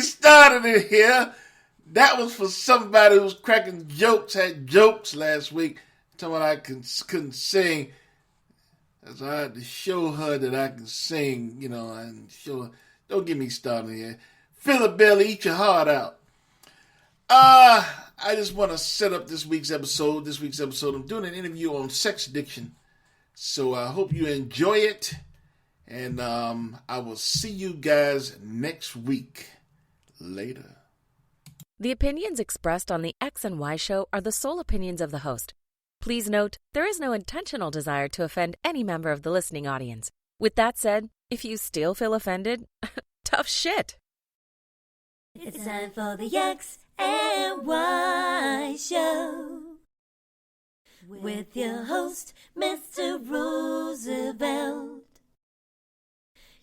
me started in here. That was for somebody who was cracking jokes, had jokes last week, telling me I couldn't sing. So I had to show her that I can sing, and show her. Don't get me started here. Fill a belly, eat your heart out. I just want to set up this week's episode. I'm doing an interview on sex addiction. So I hope you enjoy it. And I will see you guys next week. Later. The opinions expressed on the X and Y show are the sole opinions of the host. Please note, there is no intentional desire to offend any member of the listening audience. With that said, if you still feel offended, tough shit. It's time for the X and Y show. With your host, Mr. Roosevelt.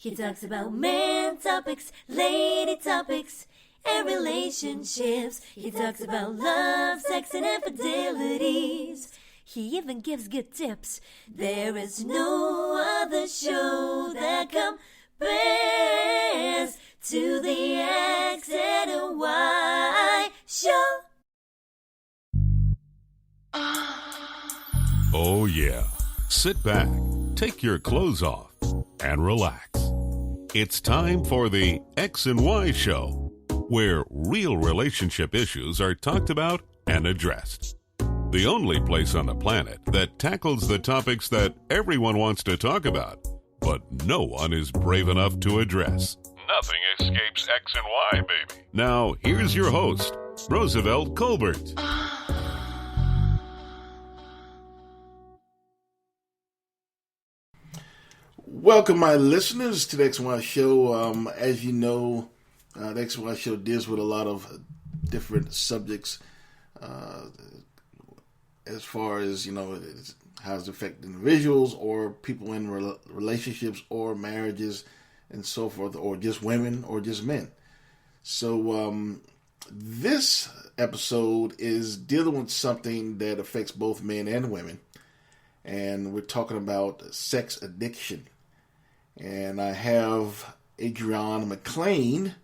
He talks about man topics, lady topics, and relationships. He talks about love, sex, and infidelities. He even gives good tips. There is no other show that compares to the X and Y show. Oh yeah. Sit back, take your clothes off, and relax. It's time for the X and Y show, where real relationship issues are talked about and addressed. The only place on the planet that tackles the topics that everyone wants to talk about, but no one is brave enough to address. Nothing escapes X and Y, baby. Now, here's your host, Roosevelt Colbert. Welcome, my listeners, to the X and Y show. As you know, the X and Y show deals with a lot of different subjects as far as, how it's affecting individuals or people in relationships or marriages and so forth, or just women or just men. So this episode is dealing with something that affects both men and women. And we're talking about sex addiction. And I have Adrienne MacIain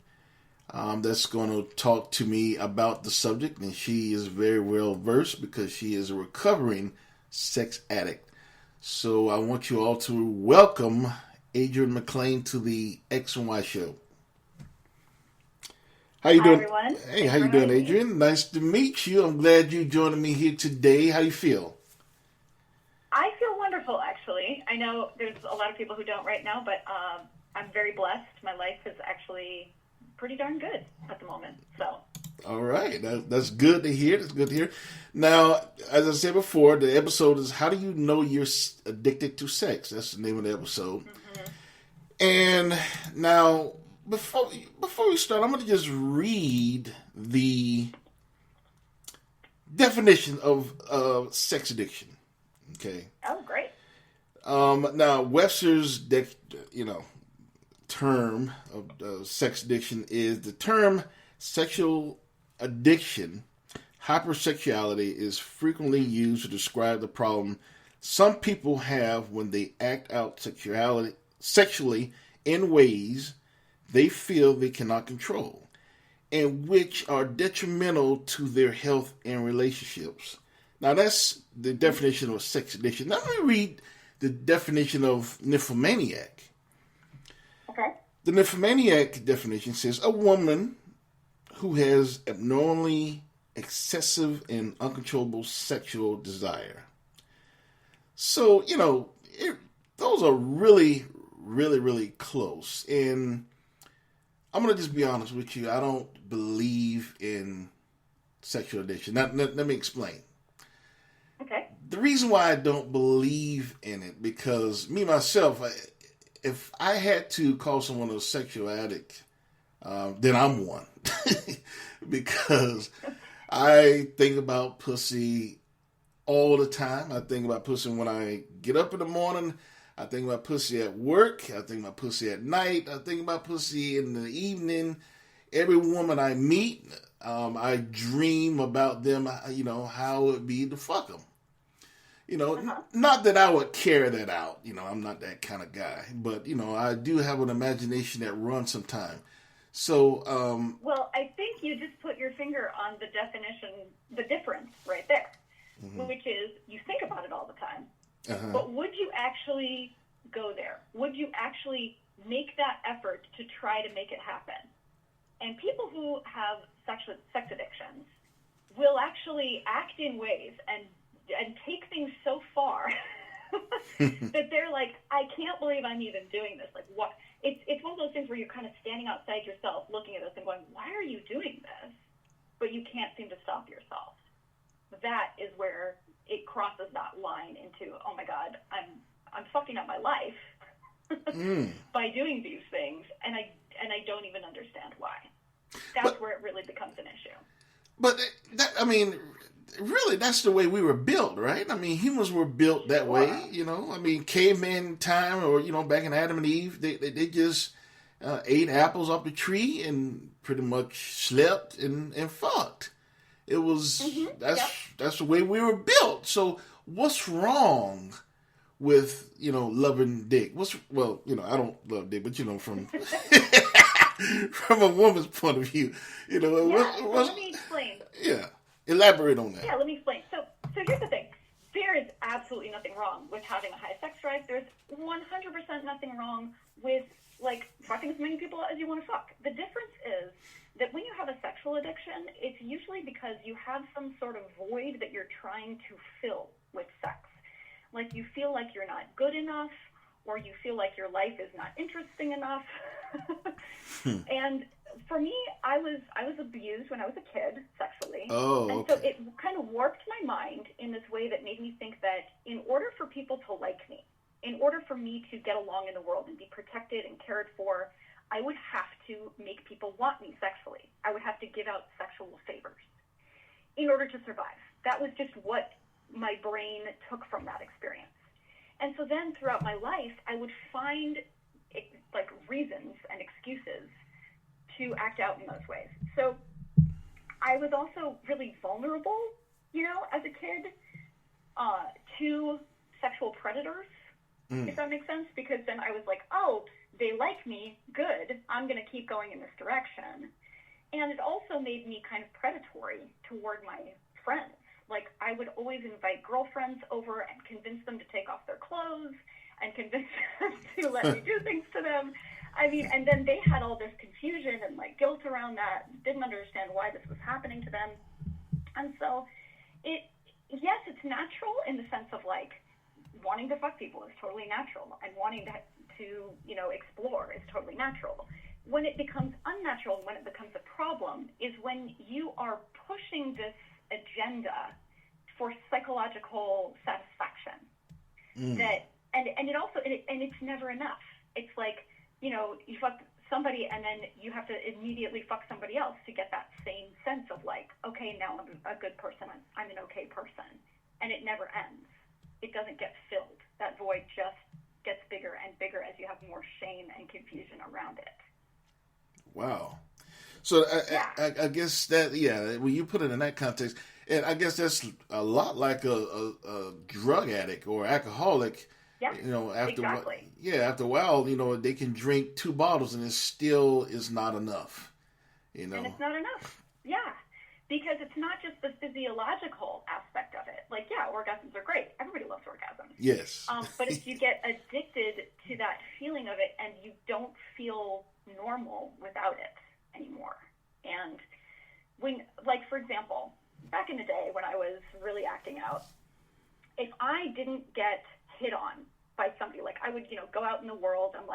that's going to talk to me about the subject. And she is very well versed because she is a recovering sex addict. So I want you all to welcome Adrienne MacIain to the X and Y show. How you doing? Everyone. Hey, how you doing, Adrienne? Nice to meet you. I'm glad you're joining me here today. How you feel? I feel wonderful, actually. I know there's a lot of people who don't right now, but I'm very blessed. My life is actually pretty darn good at the moment. So. All right. That's good to hear. Now, as I said before, the episode is How Do You Know You're Addicted to Sex? That's the name of the episode. Mm-hmm. And now, before we start, I'm going to just read the definition of sex addiction. Okay. Oh, great. Now, Webster's term of sex addiction is the term sexual addiction. Hypersexuality is frequently used to describe the problem some people have when they act out sexually in ways they feel they cannot control, and which are detrimental to their health and relationships. Now, that's the definition of sex addiction. Now, let me read the definition of nymphomaniac. Okay. The nymphomaniac definition says, a woman who has abnormally excessive and uncontrollable sexual desire. So, those are really, really, really close. And I'm going to just be honest with you. I don't believe in sexual addiction. Now, let me explain. Okay. The reason why I don't believe in it, because me, myself, if I had to call someone a sexual addict, then I'm one. Because I think about pussy all the time. I think about pussy when I get up in the morning. I think about pussy at work. I think about pussy at night. I think about pussy in the evening. Every woman I meet, I dream about them, how it would be to fuck them. Not that I would carry that out. I'm not that kind of guy. But, I do have an imagination that runs sometime. So, Well, I think you just put your finger on the definition, the difference right there, which is you think about it all the time, but would you actually go there? Would you actually make that effort to try to make it happen? And people who have sex addictions will actually act in ways and take things so far that they're like, I can't believe I'm even doing this. Like, what? It's one of those things where you're kind of standing outside yourself, looking at this and going, why are you doing this? But you can't seem to stop yourself. That is where it crosses that line into, oh my God, I'm fucking up my life by doing these things, and I don't even understand why. That's where it really becomes an issue. But really, that's the way we were built, right? I mean, humans were built that way, you know. I mean, caveman time, or back in Adam and Eve, they just ate apples off the tree and pretty much slept and fucked. It was that's the way we were built. So what's wrong with loving dick? I don't love dick, but from from a woman's point of view, let me explain. Yeah. Elaborate on that. Yeah, let me explain. So here's the thing. There is absolutely nothing wrong with having a high sex drive. There's 100% nothing wrong with, fucking as many people as you want to fuck. The difference is that when you have a sexual addiction, it's usually because you have some sort of void that you're trying to fill with sex. Like, you feel like you're not good enough, or you feel like your life is not interesting enough. And for me, I was abused when I was a kid sexually. Oh, and okay. so it kind of warped my mind in this way that made me think that in order for people to like me, in order for me to get along in the world and be protected and cared for, I would have to make people want me sexually. I would have to give out sexual favors in order to survive. That was just what my brain took from that experience. And so then throughout my life, I would find reasons and excuses to act out in those ways. So I was also really vulnerable, as a kid, to sexual predators, if that makes sense, because then I was like, oh, they like me, good, I'm going to keep going in this direction. And it also made me kind of predatory toward my friends. Like, I would always invite girlfriends over and convince them to take off their clothes and convince them to let me do things to them. I mean, and then they had all this confusion and guilt around that, didn't understand why this was happening to them. And so yes, it's natural in the sense of wanting to fuck people is totally natural, and wanting to explore is totally natural. When it becomes unnatural, when it becomes a problem, is when you are pushing this agenda for psychological satisfaction. That and it also and it's never enough. It's like, you fuck somebody and then you have to immediately fuck somebody else to get that same sense of okay, now I'm a good person, I'm an okay person. And it never ends. It doesn't get filled. That void just gets bigger and bigger as you have more shame and confusion around it. Wow. So I guess that, when you put it in that context, and I guess that's a lot like a drug addict or alcoholic. Yeah, after after a while, they can drink 2 bottles and it still is not enough. And it's not enough. Yeah, because it's not just the physiological aspect of it. Orgasms are great. Everybody loves orgasms. Yes. But if you get addicted to that feeling of it and you don't feel normal without it anymore, and when, for example, back in the day when I was really acting out, if I didn't get hit on by somebody, I would, go out in the world, I'm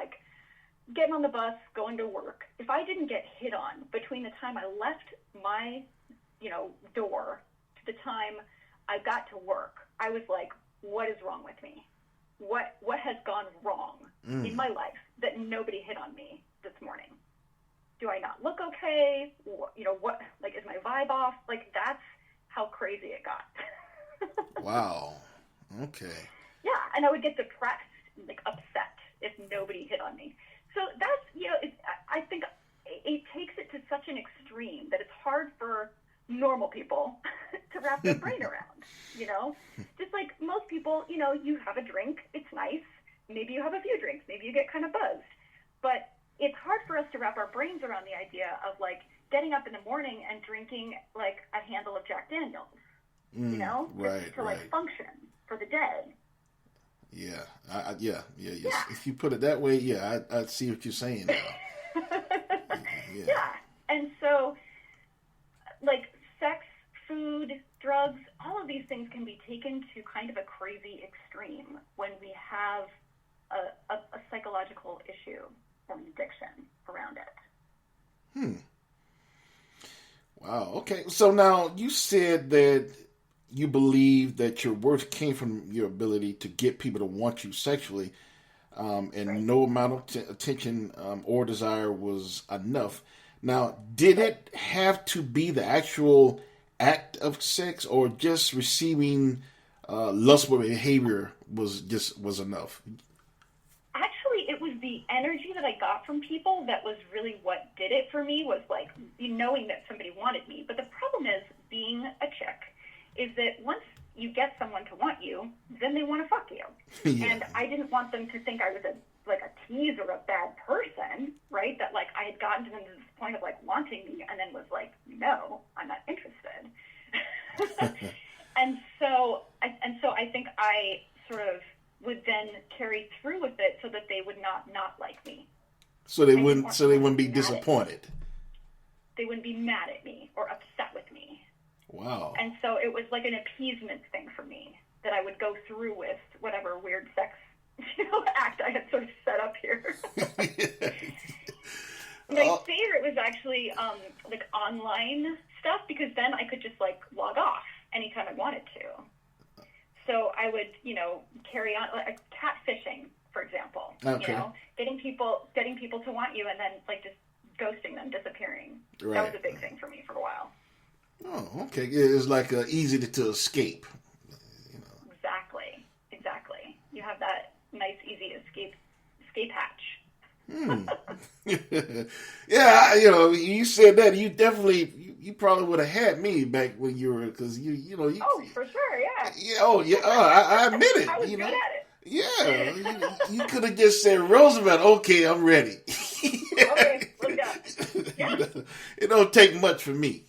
getting on the bus, going to work. If I didn't get hit on between the time I left my, door to the time I got to work, I was like, what is wrong with me? What has gone wrong in my life that nobody hit on me this morning? Do I not look okay? What, is my vibe off? That's how crazy it got. Wow. Okay. Yeah, and I would get depressed, upset if nobody hit on me. So that's, I think it takes it to such an extreme that it's hard for normal people to wrap their brain around, Just like most people, you have a drink, it's nice. Maybe you have a few drinks, maybe you get kind of buzzed. But it's hard for us to wrap our brains around the idea of like getting up in the morning and drinking like a handle of Jack Daniels, just to like function for the day. Yeah, yeah. If you put it that way, yeah, I see what you're saying now. Yeah, and so like sex, food, drugs, all of these things can be taken to kind of a crazy extreme when we have a psychological issue or an addiction around it. Wow. Okay. So now you said that you believe that your worth came from your ability to get people to want you sexually, and no amount of attention or desire was enough. Now, did it have to be the actual act of sex, or just receiving lustful behavior was enough? Actually, it was the energy that I got from people that was really what did it for me, was like knowing that somebody wanted me. But the problem is, being a chick, is that once you get someone to want you, then they want to fuck you. Yeah. And I didn't want them to think I was a tease or a bad person, right? That like I had gotten to them to this point of like wanting me, and then was like, no, I'm not interested. and so I think I sort of would then carry through with it so that they would not like me. So they wouldn't be disappointed. They wouldn't be mad at me or upset with me. Wow. And so it was like an appeasement thing for me, that I would go through with whatever weird sex act I had sort of set up here. My favorite was actually like online stuff, because then I could just like log off anytime I wanted to. So I would, carry on like catfishing, for example. Okay. Getting people to want you and then like just ghosting them, disappearing. Right. That was a big thing for me for a while. Oh, okay. It's like easy to escape. Exactly. You have that nice, easy escape hatch. Yeah, you said that. You definitely, you probably would have had me back when you were, because you. Oh, for sure, yeah. Yeah. I admit it. I was good at it. Yeah, you could have just said, Roosevelt, okay, I'm ready. Okay, let's go. Yeah. It don't take much for me,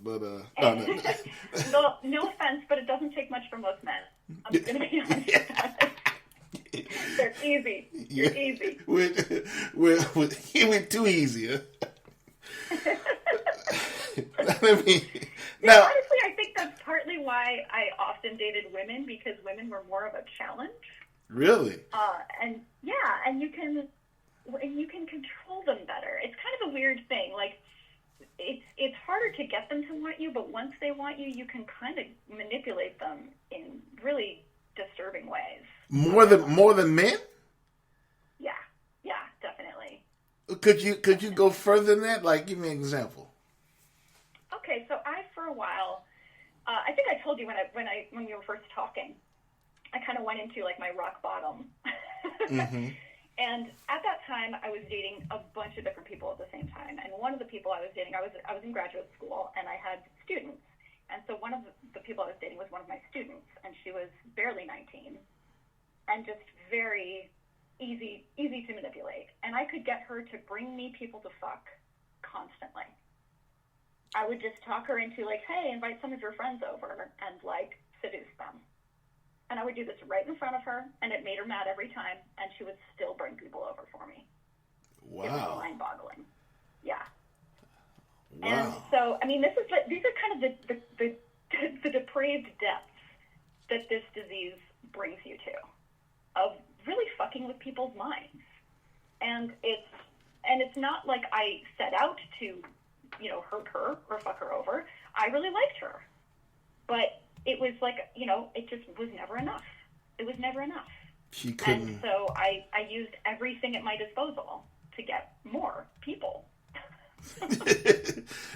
but Well, no offense, but it doesn't take much for most men. I'm just going to be honest about it. They're easy. You're easy. He went too easy, huh? Now, honestly, I think that's partly why I often dated women, because women were more of a challenge. Really? And you can control them better. It's kind of a weird thing. Like, it's harder to get them to want you, but once they want you, you can kind of manipulate them in really disturbing ways. More than men? Yeah, definitely. Could you go further than that? Like, give me an example. Okay, so for a while, I think I told you when we were first talking, I kind of went into like my rock bottom. Mm-hmm. And at that time, I was dating a bunch of different people at the same time. And one of the people I was dating, I was in graduate school, and I had students. And so one of the people I was dating was one of my students, and she was barely 19, and just very easy to manipulate. And I could get her to bring me people to fuck constantly. I would just talk her into like, hey, invite some of your friends over, and like seduce them. And I would do this right in front of her, and it made her mad every time, and she would still bring people over for me. Wow. It was mind-boggling. Yeah. Wow. And so, I mean, these are kind of the depraved depths that this disease brings you to, of really fucking with people's minds. And it's not like I set out to, hurt her or fuck her over. I really liked her. But it was like, it just was never enough. It was never enough. She couldn't. And so I used everything at my disposal to get more people.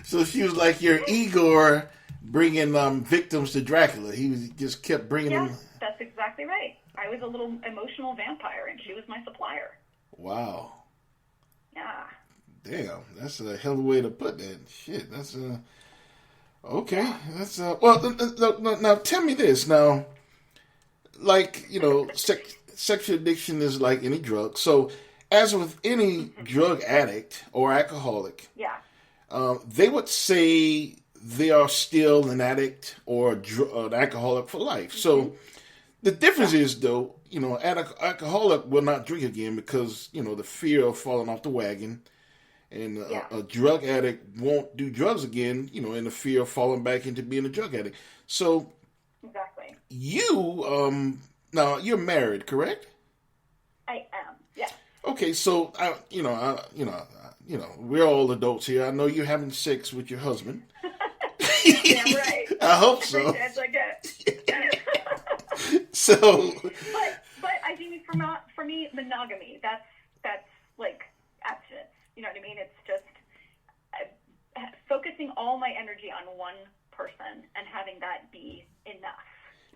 So she was like your Igor bringing victims to Dracula. He just kept bringing them. That's exactly right. I was a little emotional vampire, and she was my supplier. Wow. Yeah. Damn, that's a hell of a way to put that. Shit, that's okay. That's well. Now tell me this. Now, like sexual addiction is like any drug. So, as with any drug addict or alcoholic, Yeah. they would say they are still an addict or an alcoholic for life. So the difference is, though, an alcoholic will not drink again because, the fear of falling off the wagon. And a drug addict won't do drugs again, in the fear of falling back into being a drug addict. So exactly. Now you're married, correct? I am. Yeah. Okay, so we're all adults here. I know you're having sex with your husband. Yeah, right. I hope so. Every chance I get. So, but I think for me, monogamy. That's like abstinence. You know what I mean? It's just focusing all my energy on one person and having that be enough.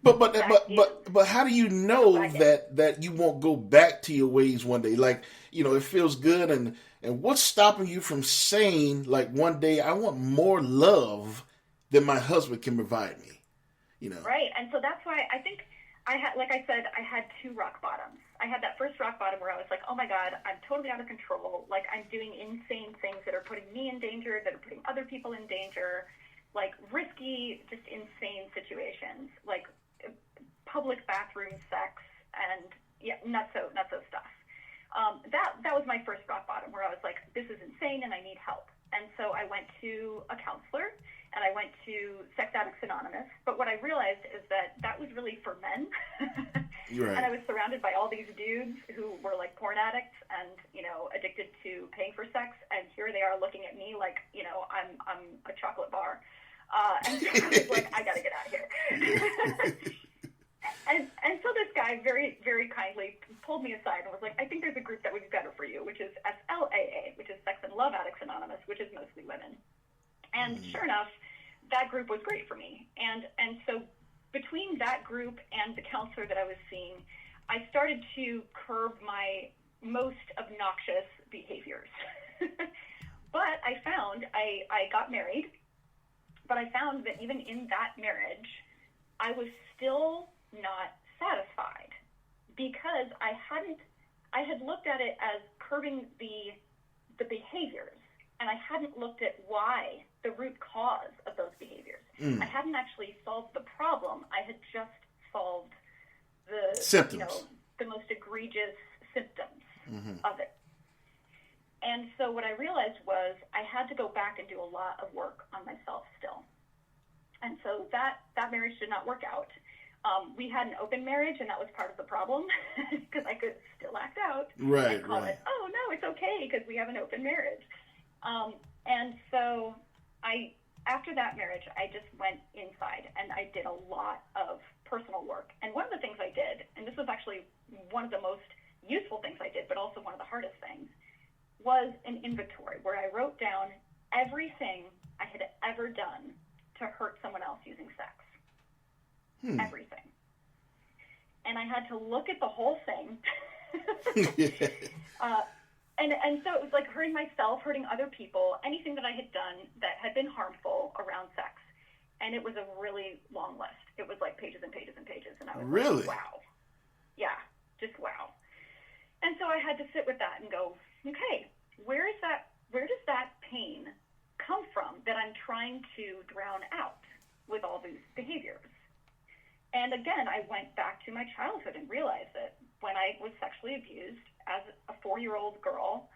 But how do you know that you won't go back to your ways one day? Like, it feels good, and what's stopping you from saying, like, one day I want more love than my husband can provide me? Right, and so that's why I think I had two rock bottoms. I had that first rock bottom where I was like, oh my God, I'm totally out of control. Like, I'm doing insane things that are putting me in danger, that are putting other people in danger, like risky, just insane situations, like public bathroom sex and not so stuff. That was my first rock bottom where I was like, this is insane and I need help. And so I went to a counselor and I went to Sex Addicts Anonymous. But what I realized is that was really for men. Right. And I was surrounded by all these dudes who were like porn addicts and, addicted to paying for sex. And here they are looking at me like, I'm a chocolate bar. And so I was like, I got to get out of here. And so this guy very, very kindly pulled me aside and was like, I think there's a group that would be better for you, which is SLAA, which is Sex and Love Addicts Anonymous, which is mostly women. And sure enough, that group was great for me. And so between that group and the counselor that I was seeing, I started to curb my most obnoxious behaviors. But I found I got married, but I found that even in that marriage, I was still not satisfied because I had looked at it as curbing the behaviors, and I hadn't looked at why, the root cause of those behaviors. I hadn't actually solved the problem. I had just solved the symptoms, the most egregious symptoms of it. And so what I realized was I had to go back and do a lot of work on myself still. And so that marriage did not work out. We had an open marriage, and that was part of the problem because I could still act out and call it, oh, no, it's okay because we have an open marriage. And so after that marriage, I just went inside, and I did a lot of personal work. And one of the things I did, and this was actually one of the most useful things I did, but also one of the hardest things, was an inventory where I wrote down everything I had ever done to hurt someone else using sex. Everything. And I had to look at the whole thing. And so it was like hurting myself, hurting other people, anything that I had done that had been harmful around sex. And it was a really long list. It was like pages and pages and pages. And I was really? Like, wow. Yeah, just wow. And so I had to sit with that and go, okay, where does that pain come from that I'm trying to drown out with all these behaviors? And again, I went back to my childhood and realized that when I was sexually abused as a 4-year-old girl,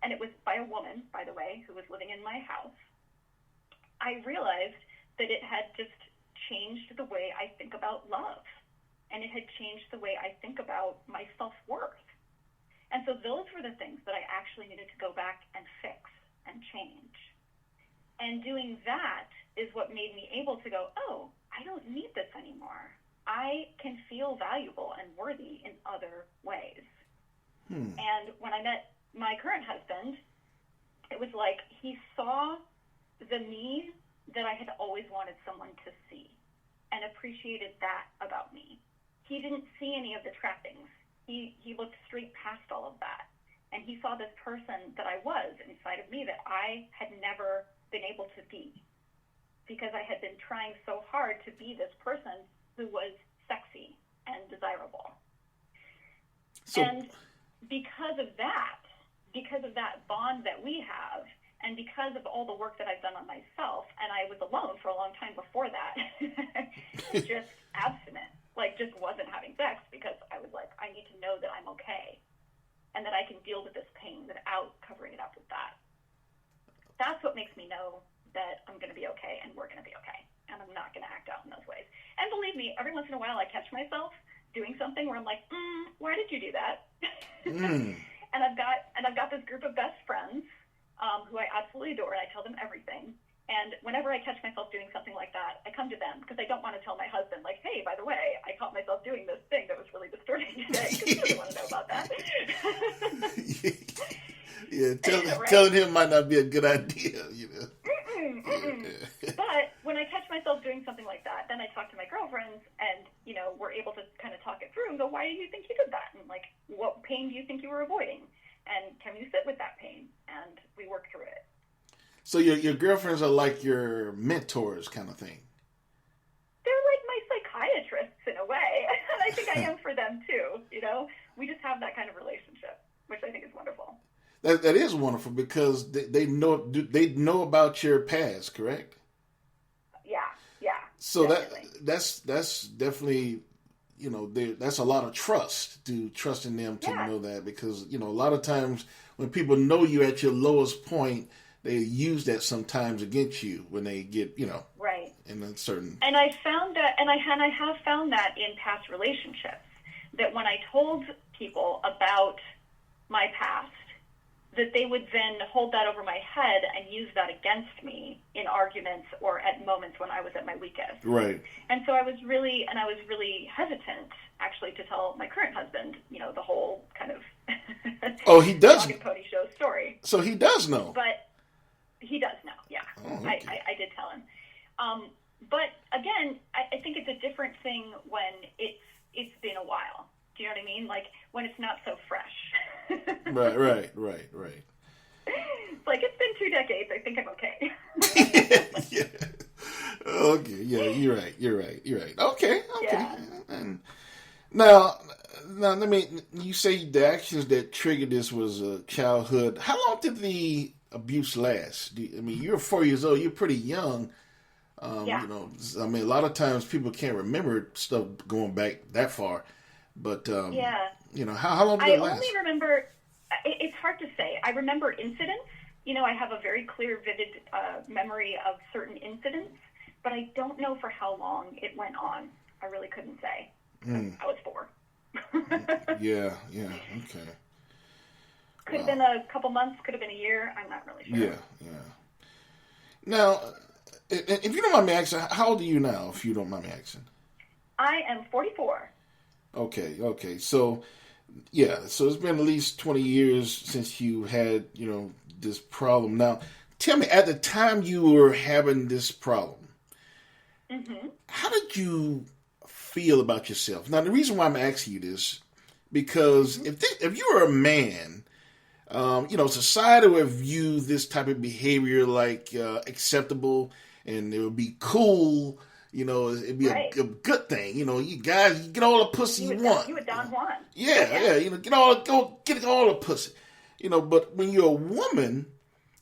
and it was by a woman, by the way, who was living in my house, I realized that it had just changed the way I think about love. And it had changed the way I think about my self-worth. And so those were the things that I actually needed to go back and fix and change. And doing that is what made me able to go, oh, I don't need this anymore. I can feel valuable and worthy in other ways. And when I met my current husband, it was like he saw the me that I had always wanted someone to see and appreciated that about me. He didn't see any of the trappings. He looked straight past all of that. And he saw this person that I was inside of me that I had never been able to be because I had been trying so hard to be this person who was sexy and desirable. So, and because of that bond that we have, and because of all the work that I've done on myself, and I was alone for a long time before that, just abstinent, like just wasn't having sex because I was like, I need to know that I'm okay and that I can deal with this pain without covering it up with that. That's what makes me know that I'm going to be okay and we're going to be okay, and I'm not going to act out in those ways. And believe me, every once in a while I catch myself doing something where I'm like, why did you do that? And I've got this group of best friends who I absolutely adore, and I tell them everything. And whenever I catch myself doing something like that, I come to them because I don't want to tell my husband, like, hey, by the way, I caught myself doing this thing that was really disturbing today, because he doesn't want to know about that. Yeah, Right? telling him might not be a good idea, you know. But when I catch myself doing something like that, then I talk to my girlfriends, and, you know, we're able to kind of talk it through and go, why do you think you did that? And, like, what pain do you think you were avoiding? And can you sit with that pain? And we work through it. So your girlfriends are like your mentors kind of thing. They're like my psychiatrists in a way. And I think I am for them too, you know? We just have that kind of relationship, which I think is wonderful. That is wonderful because they know about your past, correct? Yeah. So definitely. that's definitely, you know, that's a lot of trust to trusting them to know that, because, you know, a lot of times when people know you at your lowest point, they use that sometimes against you when they get, you know, right in a certain. And I found that, and I have found that in past relationships, that when I told people about my past, that they would then hold that over my head and use that against me in arguments or at moments when I was at my weakest. Right. And so I was really hesitant, actually, to tell my current husband, you know, the whole kind of Oh, he does. dog and pony show story. So he does know. But he does know, yeah. Oh, okay. I did tell him. But again, I think it's a different thing when it's been a while. Do you know what I mean? Like when it's not so fresh. Right. It's like, it's been 2 decades. I think I'm okay. Yeah. Okay. Yeah, you're right. Okay. Yeah. And now, let me. You say the actions that triggered this was childhood. How long did the abuse last? I mean, you're 4 years old. You're pretty young. Yeah. You know, I mean, a lot of times people can't remember stuff going back that far. But yeah. You know, how long did it last? I only remember. It's hard to say. I remember incidents. You know, I have a very clear, vivid memory of certain incidents, but I don't know for how long it went on. I really couldn't say. I was 4. Yeah. Okay. Could have been a couple months. Could have been a year. I'm not really sure. Yeah. Now, if you don't mind me asking, how old are you now? If you don't mind me asking. I am 44. Okay. So, yeah. So it's been at least 20 years since you had, you know, this problem. Now, tell me, at the time you were having this problem, how did you feel about yourself? Now, the reason why I'm asking you this, because if you were a man, you know, society would view this type of behavior like acceptable, and it would be cool. You know, it'd be a good thing. You know, you guys, you get all the pussy you want. You would Don Juan. Yeah. You know, get all the pussy. You know, but when you're a woman,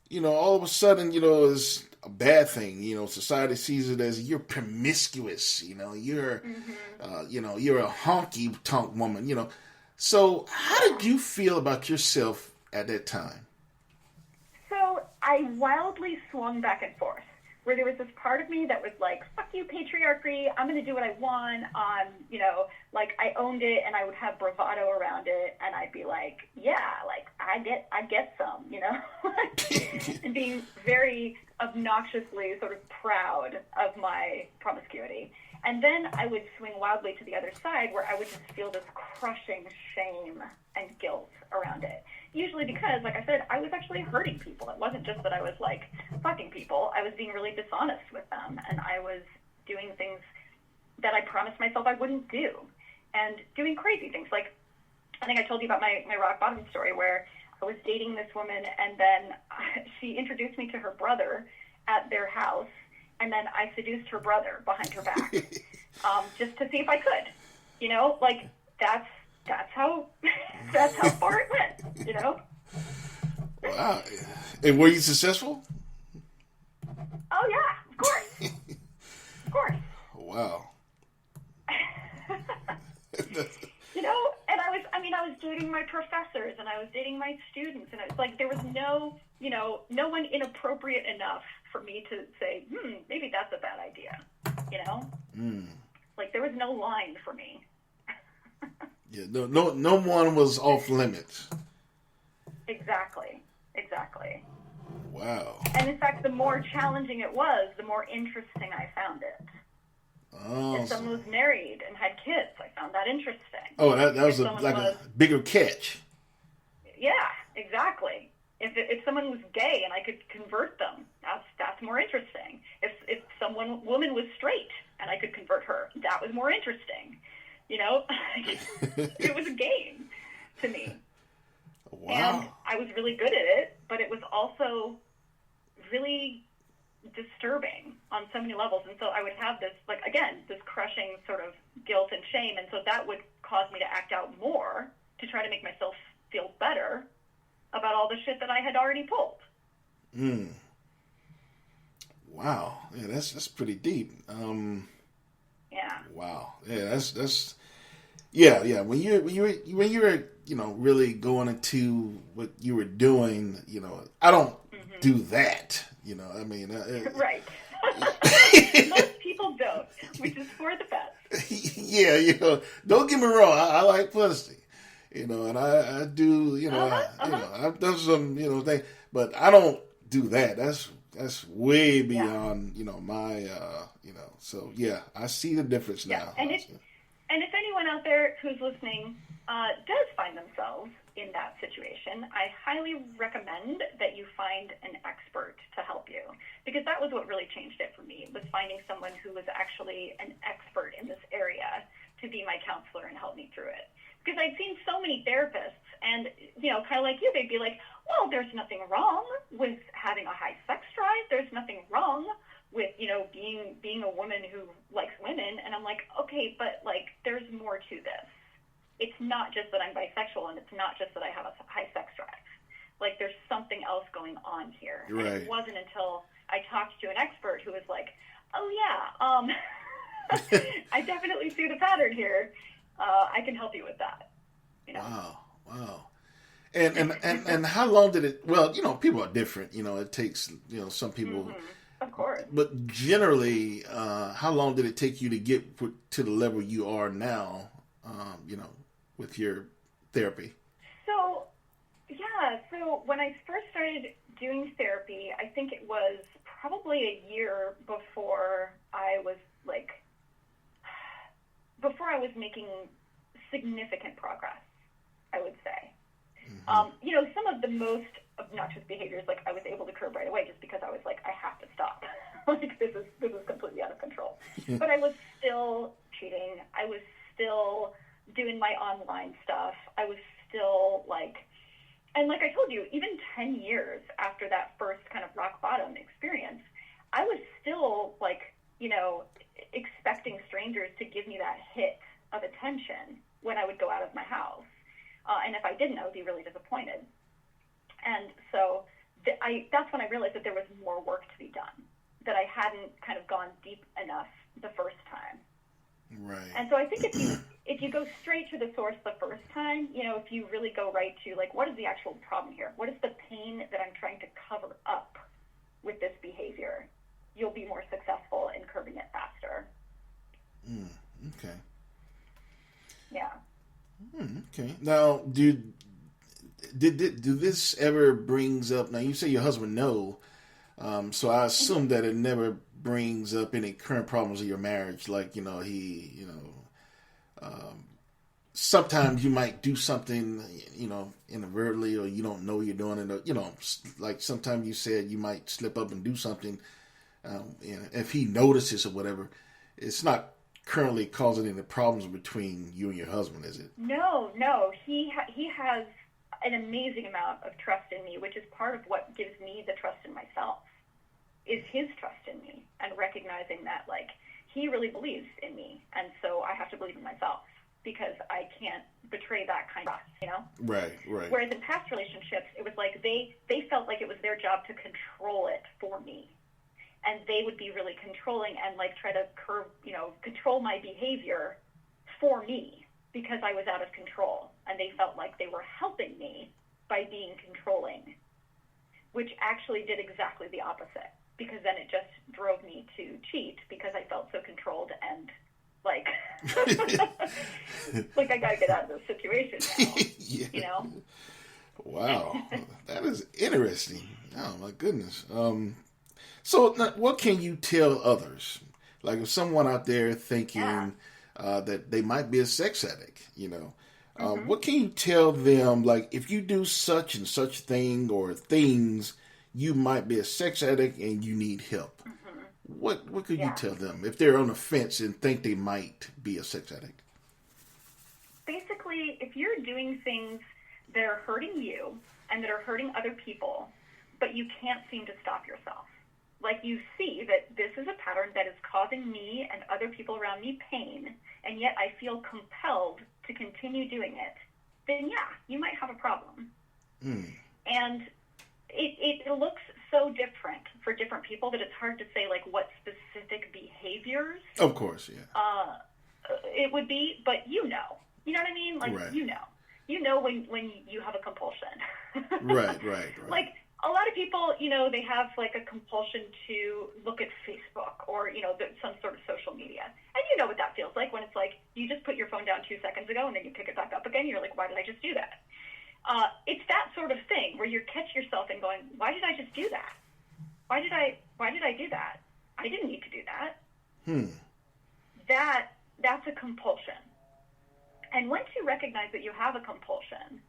you know, all of a sudden, you know, it's a bad thing. You know, society sees it as you're promiscuous. You know, you're a honky tonk woman. You know, so how did you feel about yourself at that time? So I wildly swung back and forth, where there was this part of me that was like, fuck you, patriarchy, I'm going to do what I want. You know, like I owned it, and I would have bravado around it, and I'd be like, yeah, like I get some, you know, and being very obnoxiously sort of proud of my promiscuity. And then I would swing wildly to the other side, where I would just feel this crushing shame and guilt around it. Usually because, like I said, I was actually hurting people. It wasn't just that I was, like, fucking people. I was being really dishonest with them, and I was doing things that I promised myself I wouldn't do, and doing crazy things. Like, I think I told you about my rock bottom story, where I was dating this woman, and then she introduced me to her brother at their house, and then I seduced her brother behind her back, just to see if I could. You know, like, that's how that's how far it went, you know? Wow. And were you successful? Oh, yeah, of course. Of course. Wow. You know, and I was dating my professors, and I was dating my students, and it's like there was no one inappropriate enough for me to say, maybe that's a bad idea, you know? Like there was no line for me. Yeah, no one was off limits. Exactly. Wow. And in fact, the more challenging it was, the more interesting I found it. Oh, If someone was married and had kids, I found that interesting. Oh, that was a bigger catch. Yeah, exactly. If someone was gay and I could convert them, that's more interesting. If woman was straight and I could convert her, that was more interesting. You know, it was a game to me. Wow. And I was really good at it, but it was also really disturbing on so many levels. And so I would have this, like, again, this crushing sort of guilt and shame. And so that would cause me to act out more to try to make myself feel better about all the shit that I had already pulled. Wow. Yeah, that's pretty deep. Yeah. Wow. Yeah, that's yeah. When you were really going into what you were doing, I don't do that. I mean, right. Most people don't, which is for the best. Yeah, don't get me wrong. I like pussy, and I do, I've done some, things, but I don't do that. That's way beyond, my, So yeah, I see the difference now. And if anyone out there who's listening does find themselves in that situation, I highly recommend that you find an expert to help you, because that was what really changed it for me, was finding someone who was actually an expert in this area to be my counselor and help me through it. Because I'd seen so many therapists, and kind of like you, they'd be like, well, there's nothing wrong with having a high sex drive. There's nothing wrong with being a woman who likes women. And I'm like, okay, but like there's more to this. It's not just that I'm bisexual, and it's not just that I have a high sex drive. Like there's something else going on here. Right. And it wasn't until I talked to an expert who was like, oh yeah, I definitely see the pattern here. I can help you with that. Wow. And how long did it? Well, people are different. It takes some people. Of course. But generally, how long did it take you to get to the level you are now? With your therapy. So when I first started doing therapy, I think it was probably a year before I was making significant progress, I would say. Some of the most obnoxious behaviors, like I was able to curb right away just because I was like, I have to stop. Like this is completely out of control. But I was still cheating. I was still doing my online stuff. I was still and like I told you, even 10 years after that first kind of rock bottom experience, I was still expecting strangers to give me that hit of attention when I would go out of my house. And if I didn't, I would be really disappointed. And so that's when I realized that there was more work to be done, that I hadn't kind of gone deep enough the first time. Right. And so I think if you go straight to the source the first time, if you really go right to what is the actual problem here? What is the pain that I'm trying to cover up with this behavior? You'll be more successful in curbing it faster. Okay. Yeah. Okay. Now, did this ever brings up? Now, you say your husband no, so I assume that it never brings up any current problems of your marriage. Like sometimes you might do something, inadvertently, or you don't know you're doing it. Or, like sometimes you said you might slip up and do something. If he notices or whatever, it's not currently causing any problems between you and your husband, is it? No. He has an amazing amount of trust in me, which is part of what gives me the trust in myself, is his trust in me and recognizing that, he really believes in me, and so I have to believe in myself. because I can't betray that kind of trust, you know? Right, right. Whereas in past relationships, it was like they felt like it was their job to control it for me. And they would be really controlling and like try to control my behavior for me because I was out of control. And they felt like they were helping me by being controlling, which actually did exactly the opposite, because then it just drove me to cheat because I felt so controlled and like, like I got to get out of this situation now, Yeah. you know? Wow. That is interesting. Oh, my goodness. So what can you tell others? Like if someone out there thinking that they might be a sex addict, you know, what can you tell them? Like if you do such and such thing or things, you might be a sex addict and you need help. What could you tell them if they're on the fence and think they might be a sex addict? Basically, if you're doing things that are hurting you and that are hurting other people, but you can't seem to stop yourself, like you see that this is a pattern that is causing me and other people around me pain, and yet I feel compelled to continue doing it, then yeah, you might have a problem. And it looks so different for different people that it's hard to say like what specific behaviors. Of course, yeah. It would be, but you know what I mean? Like right. you know when you have a compulsion. Right. Like a lot of people, you know, they have like a compulsion to look at Facebook or, you know, some sort of social media. And you know what that feels like when it's like you just put your phone down 2 seconds ago and then you pick it back up again. You're like, why did I just do that? It's that sort of thing where you catch yourself and going, why did I just do that? Why did I do that? I didn't need to do that. That's a compulsion. And once you recognize that you have a compulsion,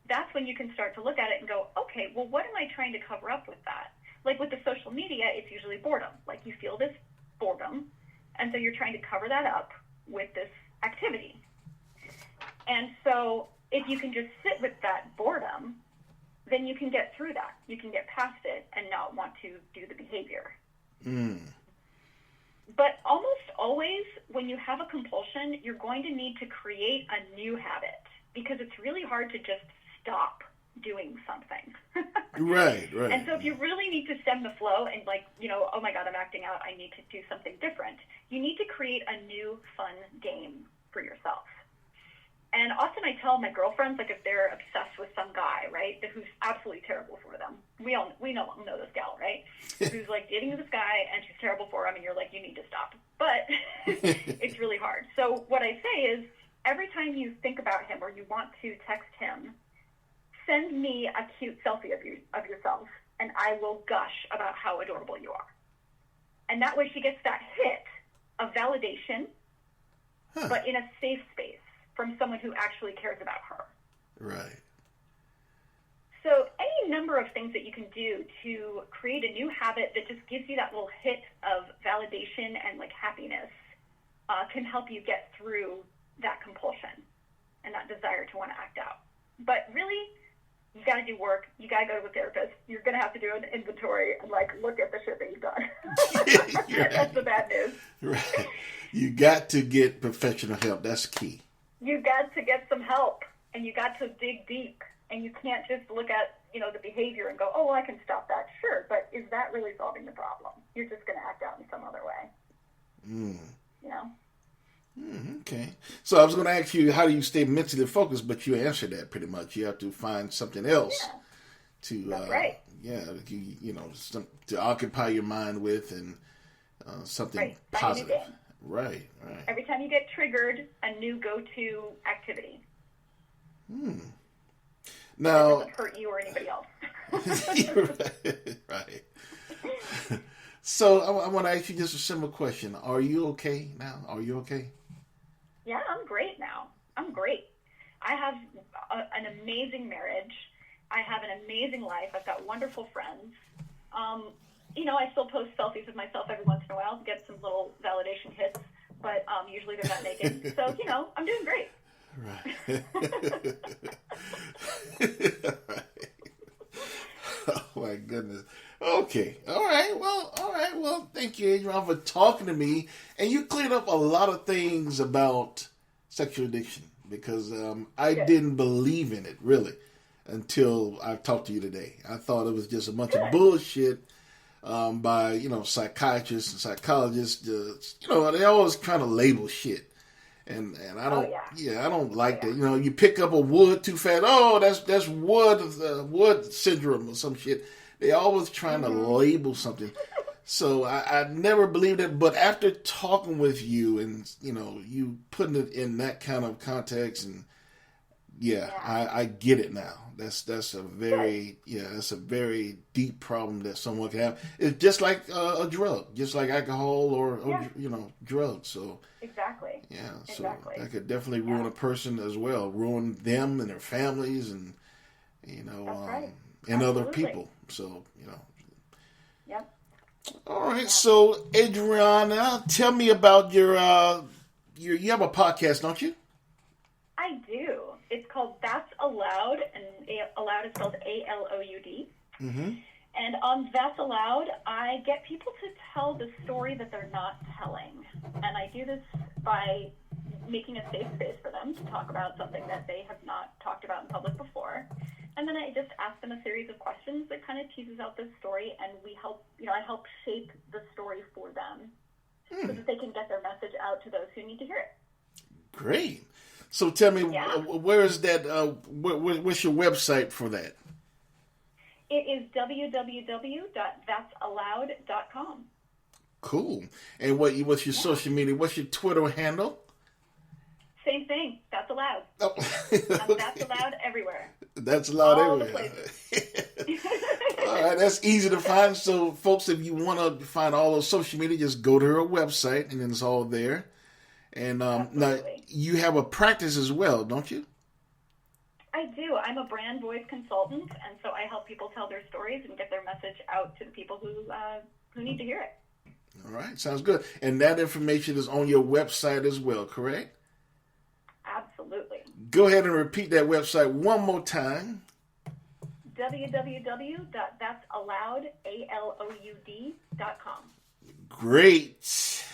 that's when you can start to look at it and go, okay, well, what am I trying to cover up with that? Like with the social media, it's usually boredom. Like you feel this boredom, and so you're trying to cover that up with this activity. And so if you can just sit with that boredom, then you can get through that. You can get past it and not want to do the behavior. But almost always when you have a compulsion, you're going to need to create a new habit because it's really hard to just stop doing something. Right. And so if you really need to stem the flow and like, you know, oh my God, I'm acting out, I need to do something different, you need to create a new fun game for yourself. And often I tell my girlfriends, like if they're obsessed with some guy, right, who's absolutely terrible for them. We know this gal, right, who's like dating this guy and she's terrible for him, and you're like, you need to stop. But it's really hard. So what I say is every time you think about him or you want to text him, send me a cute selfie of yourself, and I will gush about how adorable you are. And that way she gets that hit of validation, but in a safe space from someone who actually cares about her. Right. So any number of things that you can do to create a new habit that just gives you that little hit of validation and like happiness can help you get through that compulsion and that desire to want to act out. But really, you got to do work. You got to go to a therapist. You're going to have to do an inventory and like look at the shit that you've done. Right. That's the bad news. Right. You got to get professional help. That's key. You got to get some help, and you got to dig deep, and you can't just look at, you know, the behavior and go, oh, well, I can stop that. Sure, but is that really solving the problem? You're just going to act out in some other way. You know? Okay. So I was going to ask you, how do you stay mentally focused? But you answered that pretty much. You have to find something else to, That's right. you know, to occupy your mind with, and something positive. Right. Every time you get triggered, a new go-to activity. Now, it doesn't hurt you or anybody else. Right. So I want to ask you just a simple question. Are you okay now? Are you okay? Yeah, I'm great now. I'm great. I have an amazing marriage. I have an amazing life. I've got wonderful friends. You know, I still post selfies of myself every once in a while to get some little validation hits, but usually they're not naked. So, you know, I'm doing great. Right. Oh, my goodness. Okay. All right. Well, thank you, Adrienne, for talking to me. And you cleared up a lot of things about sexual addiction because I didn't believe in it really until I talked to you today. I thought it was just a bunch of bullshit by psychiatrists and psychologists. They always trying to label shit, and I don't. I don't like that. You pick up a wood too fast. Oh, that's wood syndrome or some shit. They always trying to label something. So I never believed it, but after talking with you and, you putting it in that kind of context and I get it now. That's a very deep problem that someone can have. It's just like a drug, just like alcohol or drugs. So exactly. Yeah. So that could definitely ruin a person as well, ruin them and their families and, and other people. So, Yep. All right, so Adrienne, tell me about your you have a podcast, don't you? I do. It's called That's Allowed, and Allowed is spelled ALOUD. Mm-hmm. And on That's Allowed, I get people to tell the story that they're not telling. And I do this by making a safe space for them to talk about something that they have not talked about in public before. And then I just ask them a series of questions that kind of teases out this story, and I help shape the story for them so that they can get their message out to those who need to hear it. Great. So tell me, where is that? What's your website for that? It is www.thatsallowed.com. Cool. And what's your social media? What's your Twitter handle? Same thing. That's allowed. Oh. That's allowed everywhere. That's allowed all everywhere. All right, that's easy to find. So, folks, if you want to find all those social media, just go to her website, and then it's all there. And now you have a practice as well, don't you? I do. I'm a brand voice consultant, and so I help people tell their stories and get their message out to the people who need to hear it. All right, sounds good. And that information is on your website as well, correct? Absolutely. Go ahead and repeat that website one more time. www.thatsallowed.com. Great.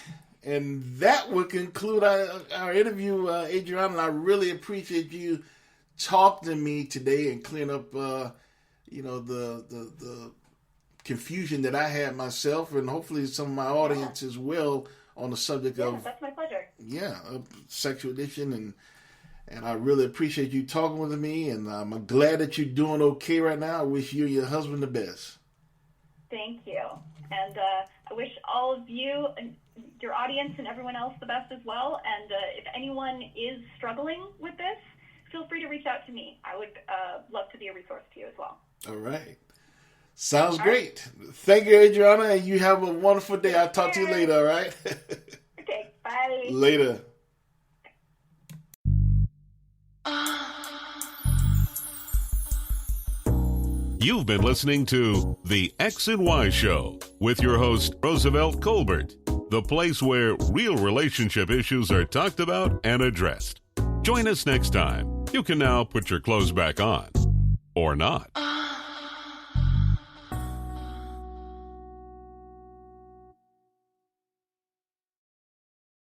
And that will conclude our interview, Adrienne. And I really appreciate you talking to me today and clearing up, the confusion that I had myself, and hopefully some of my audience as well on the subject of. That's my pleasure. Of sexual addiction, and I really appreciate you talking with me, and I'm glad that you're doing okay right now. I wish you and your husband the best. Thank you. And I wish all of you and your audience and everyone else the best as well. And if anyone is struggling with this, feel free to reach out to me. I would love to be a resource to you as well. All right. Sounds great. Thank you, Adriana, and you have a wonderful day. I'll talk to you later, all right? Okay, bye. Later. You've been listening to The X and Y Show with your host, Roosevelt Colbert, the place where real relationship issues are talked about and addressed. Join us next time. You can now put your clothes back on. Or not.